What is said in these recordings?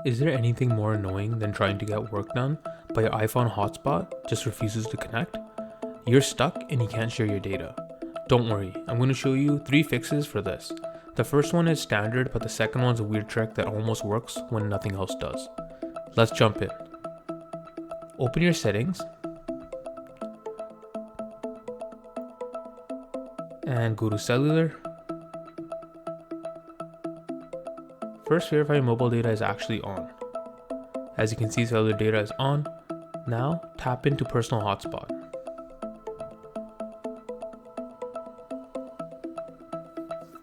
Is there anything more annoying than trying to get work done, but your iPhone hotspot just refuses to connect? You're stuck and you can't share your data. Don't worry, I'm going to show you 3 fixes for this. The first one is standard, but the second one's a weird trick that almost works when nothing else does. Let's jump in. Open your settings and go to cellular. First, verify your mobile data is actually on. As you can see, cellular data is on. Now, tap into Personal Hotspot.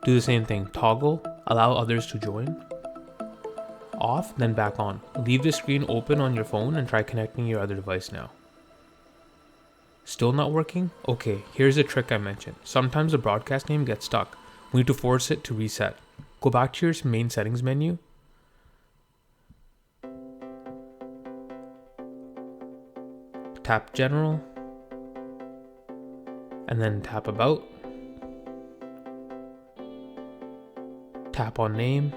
Do the same thing, toggle, allow others to join. Off, then back on. Leave the screen open on your phone and try connecting your other device now. Still not working? Okay, here's the trick I mentioned. Sometimes the broadcast name gets stuck. We need to force it to reset. Go back to your main settings menu. Tap General. And then tap About. Tap on Name.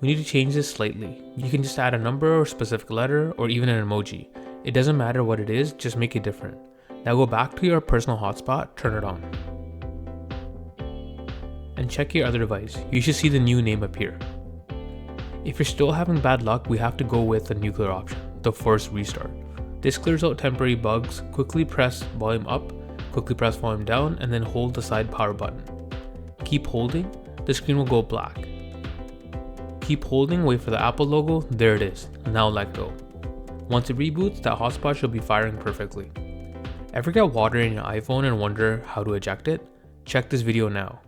We need to change this slightly. You can just add a number or specific letter or even an emoji. It doesn't matter what it is, just make it different. Now go back to your personal hotspot, turn it on. And check your other device. You should see the new name appear. If you're still having bad luck, we have to go with the nuclear option, the force restart. This clears out temporary bugs. Quickly press volume up, quickly press volume down, and then hold the side power button. Keep holding, the screen will go black. Keep holding, wait for the Apple logo, there it is. Now let go. Once it reboots, that hotspot should be firing perfectly. Ever get water in your iPhone and wonder how to eject it? Check this video now.